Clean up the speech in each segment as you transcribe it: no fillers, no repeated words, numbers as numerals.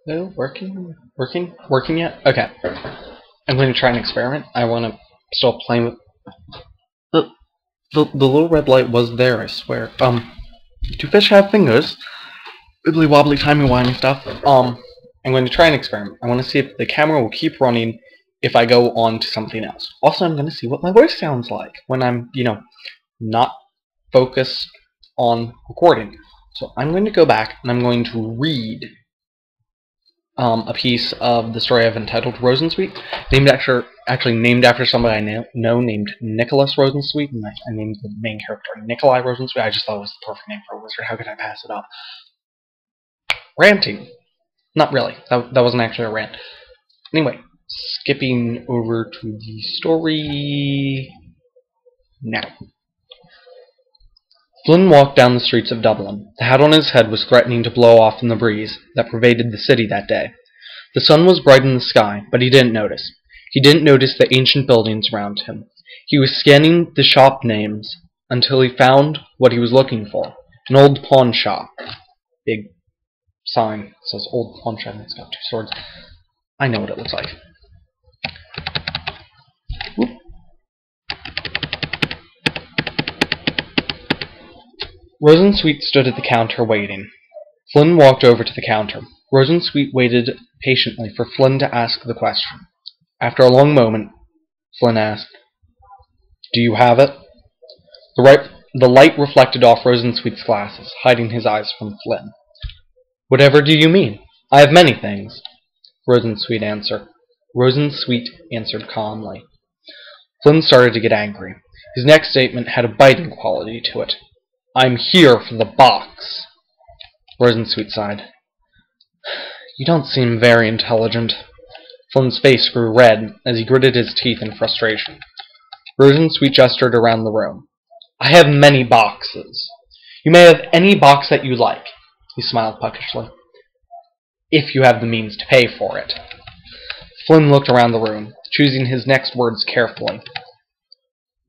No, working yet? Okay. I'm going to try an experiment. I want to still play with the the little red light was there, I swear. Do fish have fingers? Wibbly wobbly timey wimey stuff. I'm going to try an experiment. I want to see if the camera will keep running if I go on to something else. Also, I'm going to see what my voice sounds like when I'm, not focused on recording. So I'm going to go back and I'm going to read a piece of the story I've entitled Rosensweet, actually named after somebody I know named Nicholas Rosensweet, and I named the main character Nikolai Rosensweet. I just thought it was the perfect name for a wizard. How could I pass it up? Ranting. Not really. That wasn't actually a rant. Anyway, skipping over to the story now. Flynn walked down the streets of Dublin. The hat on his head was threatening to blow off in the breeze that pervaded the city that day. The sun was bright in the sky, but he didn't notice. He didn't notice the ancient buildings around him. He was scanning the shop names until he found what he was looking for. An old pawn shop. Big sign says old pawn shop and it's got two swords. I know what it looks like. Whoop. Rosensweet stood at the counter waiting. Flynn walked over to the counter. Rosensweet waited patiently for Flynn to ask the question. After a long moment, Flynn asked, "Do you have it?" The light reflected off Rosensweet's glasses, hiding his eyes from Flynn. "Whatever do you mean? I have many things," Rosensweet answered calmly. Flynn started to get angry. His next statement had a biting quality to it. "I'm here for the box." Rosensweet sighed. "You don't seem very intelligent." Flynn's face grew red as he gritted his teeth in frustration. Rosensweet gestured around the room. "I have many boxes. You may have any box that you like," he smiled puckishly, "if you have the means to pay for it." Flynn looked around the room, choosing his next words carefully.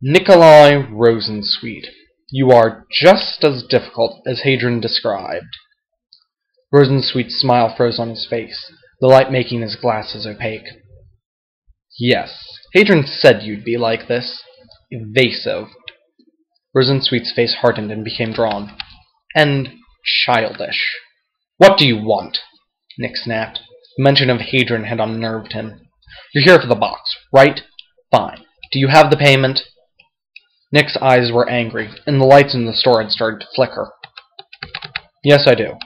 "Nikolai Rosensweet, you are just as difficult as Hadrian described." Rosensweet's smile froze on his face, the light making his glasses opaque. "Yes, Hadrian said you'd be like this. Evasive." Rosensweet's face hardened and became drawn. "And childish." "What do you want?" Nick snapped. The mention of Hadrian had unnerved him. "You're here for the box, right? Fine. Do you have the payment?" Nick's eyes were angry, and the lights in the store had started to flicker. "Yes, I do.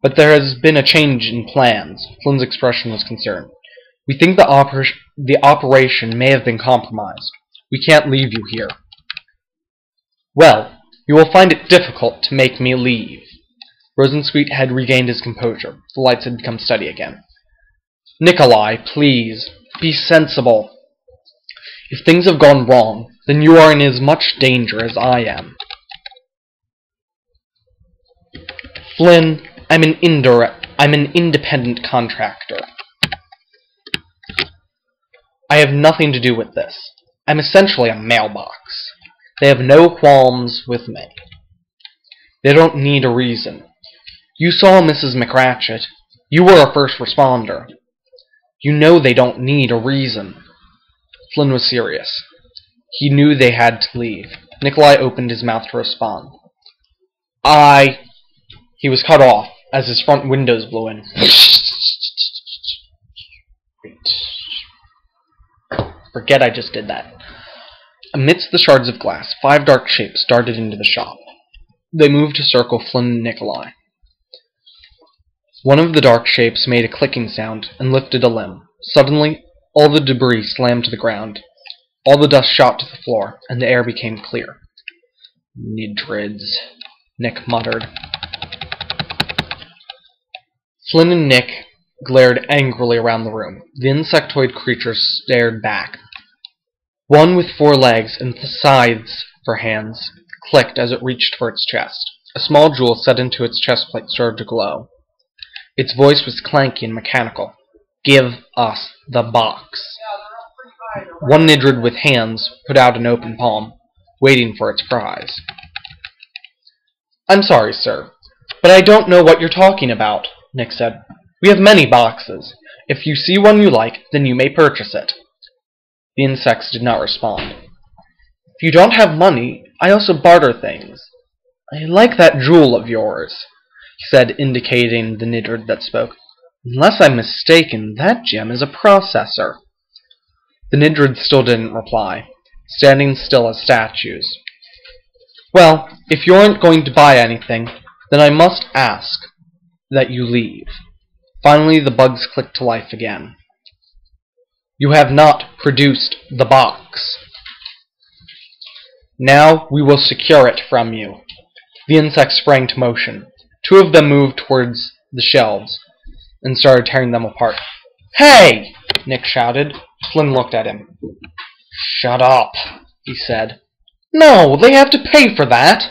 But there has been a change in plans." Flynn's expression was concerned. "We think the operation may have been compromised. We can't leave you here." "Well, you will find it difficult to make me leave." Rosensweet had regained his composure. The lights had become steady again. "Nikolai, please, be sensible. If things have gone wrong, then you are in as much danger as I am." "Flynn, I'm an independent contractor. I have nothing to do with this. I'm essentially a mailbox. They have no qualms with me. They don't need a reason. You saw Mrs. McCratchit. You were a first responder. You know they don't need a reason." Flynn was serious. He knew they had to leave. Nikolai opened his mouth to respond. He was cut off as his front windows blew in. Forget I just did that. Amidst the shards of glass, 5 dark shapes darted into the shop. They moved to circle Flynn and Nikolai. One of the dark shapes made a clicking sound and lifted a limb. Suddenly, all the debris slammed to the ground. All the dust shot to the floor, and the air became clear. "Nidrids," Nick muttered. Flynn and Nick glared angrily around the room. The insectoid creatures stared back. One with 4 legs and scythes for hands clicked as it reached for its chest. A small jewel set into its chest plate started to glow. Its voice was clanky and mechanical. "Give us the box." One Nidrid with hands put out an open palm, waiting for its prize. "I'm sorry, sir, but I don't know what you're talking about," Nick said. We have many boxes. If you see one you like, then you may purchase it. The insects did not respond. If you don't have money, I also barter things. I like that jewel of yours, he said, indicating the Nidrid that spoke. Unless I'm mistaken, that gem is a processor. The Nidrid still didn't reply, standing still as statues. Well, if you aren't going to buy anything, then I must ask that you leave. Finally, the bugs clicked to life again. You have not produced the box. Now we will secure it from you. The insects sprang to motion. Two of them moved towards the shelves and started tearing them apart. Hey! Nick shouted. Flynn looked at him. Shut up, he said. No, they have to pay for that,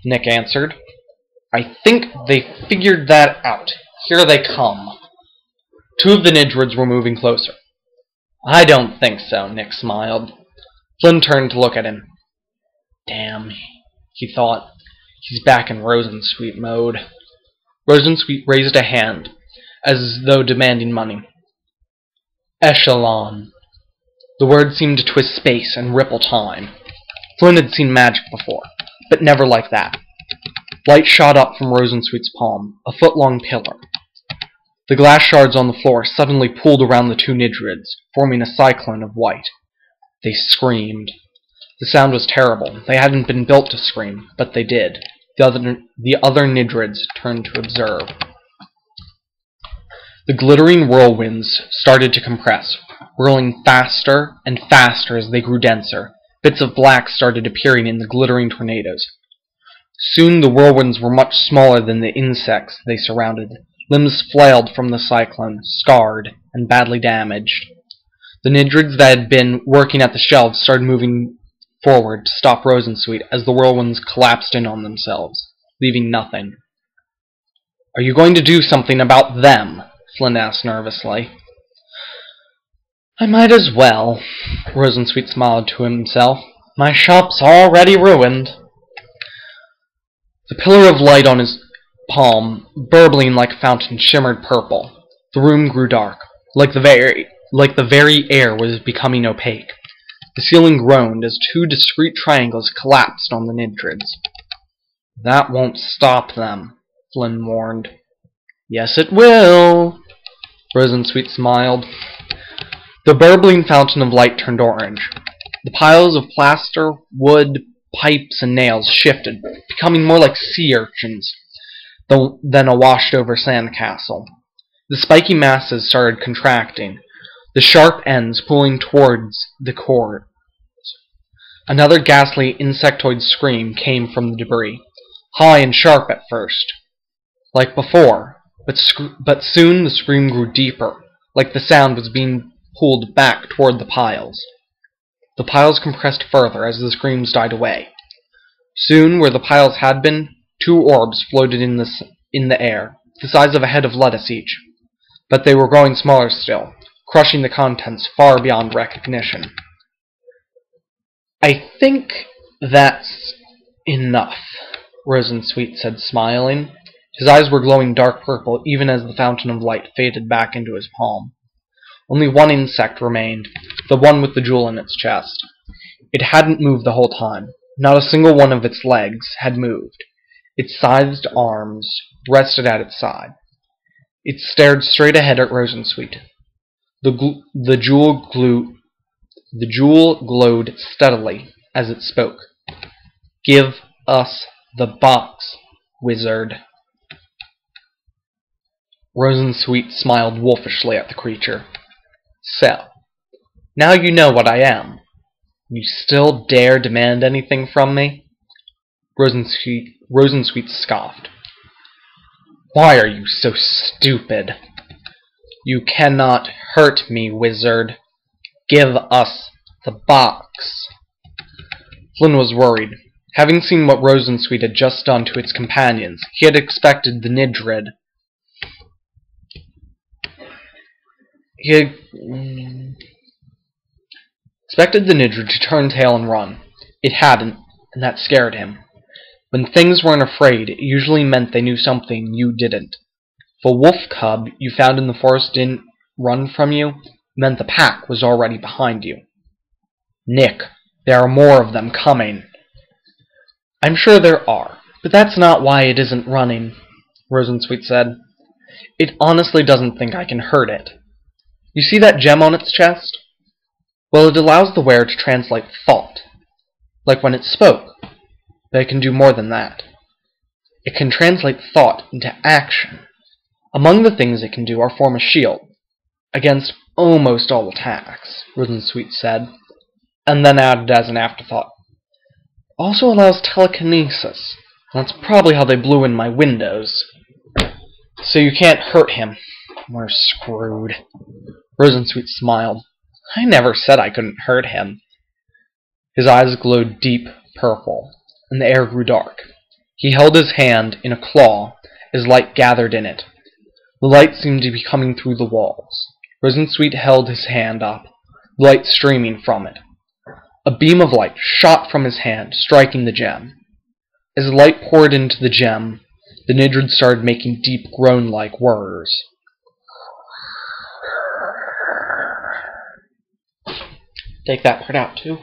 Nick answered. I think they figured that out. Here they come. Two of the Nidrids were moving closer. I don't think so, Nick smiled. Flynn turned to look at him. Damn, he thought. He's back in Rosensweet mode. Rosensweet raised a hand, as though demanding money. Echelon. The word seemed to twist space and ripple time. Flynn had seen magic before, but never like that. Light shot up from Rosensweet's palm, a foot-long pillar. The glass shards on the floor suddenly pooled around the two Nidrids, forming a cyclone of white. They screamed. The sound was terrible. They hadn't been built to scream, but they did. The other Nidrids turned to observe. The glittering whirlwinds started to compress, whirling faster and faster as they grew denser. Bits of black started appearing in the glittering tornadoes. Soon the whirlwinds were much smaller than the insects they surrounded. Limbs flailed from the cyclone, scarred and badly damaged. The Nidrids that had been working at the shelves started moving forward to stop Rosensweet as the whirlwinds collapsed in on themselves, leaving nothing. Are you going to do something about them? Flynn asked nervously. I might as well, Rosensweet smiled to himself. My shop's already ruined. The pillar of light on his palm, burbling like a fountain, shimmered purple. The room grew dark, like the very air was becoming opaque. The ceiling groaned as two discrete triangles collapsed on the Nidrids. That won't stop them, Flynn warned. Yes, it will, Rosensweet smiled. The burbling fountain of light turned orange. The piles of plaster, wood, pipes, and nails shifted, becoming more like sea urchins than a washed-over sandcastle. The spiky masses started contracting, the sharp ends pulling towards the core. Another ghastly insectoid scream came from the debris, high and sharp at first, like before, but soon the scream grew deeper, like the sound was being pulled back toward the piles. The piles compressed further as the screams died away. Soon, where the piles had been, two orbs floated in the air, the size of a head of lettuce each. But they were growing smaller still, crushing the contents far beyond recognition. I think that's enough, Rosensweet said, smiling. His eyes were glowing dark purple even as the fountain of light faded back into his palm. Only one insect remained, the one with the jewel in its chest. It hadn't moved the whole time. Not a single one of its legs had moved. Its scythed arms rested at its side. It stared straight ahead at Rosensweet. The jewel glowed steadily as it spoke. Give us the box, wizard. Rosensweet smiled wolfishly at the creature. So, now you know what I am. You still dare demand anything from me? Rosensweet scoffed. Why are you so stupid? You cannot hurt me, wizard. Give us the box. Flynn was worried. Having seen what Rosensweet had just done to its companions, he had expected the Nidrid. To turn tail and run. It hadn't, and that scared him. When things weren't afraid, it usually meant they knew something you didn't. If a wolf cub you found in the forest didn't run from you, it meant the pack was already behind you. Nick, there are more of them coming. I'm sure there are, but that's not why it isn't running, Rosensweet said. It honestly doesn't think I can hurt it. You see that gem on its chest? Well, it allows the wearer to translate thought, like when it spoke, but it can do more than that. It can translate thought into action. Among the things it can do are form a shield against almost all attacks, Rosensweet said, and then added as an afterthought. Also allows telekinesis. That's probably how they blew in my windows. So you can't hurt him. We're screwed. Rosensweet smiled. I never said I couldn't hurt him. His eyes glowed deep purple, and the air grew dark. He held his hand in a claw as light gathered in it. The light seemed to be coming through the walls. Rosensweet held his hand up, light streaming from it. A beam of light shot from his hand, striking the gem. As the light poured into the gem, the Nidrid started making deep groan-like whirs. Take that part out, too.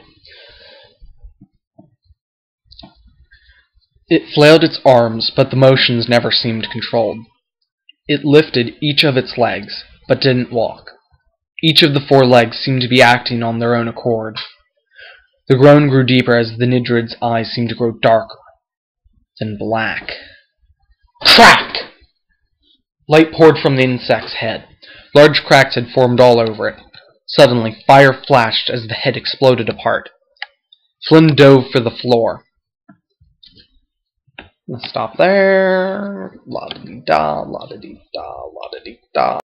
It flailed its arms, but the motions never seemed controlled. It lifted each of its legs, but didn't walk. Each of the 4 legs seemed to be acting on their own accord. The groan grew deeper as the Nidrid's eyes seemed to grow darker, then black. Crack! Light poured from the insect's head. Large cracks had formed all over it. Suddenly, fire flashed as the head exploded apart. Flynn dove for the floor. Let's stop there. La-da-dee-da, la-da-dee-da, la-da-dee-da.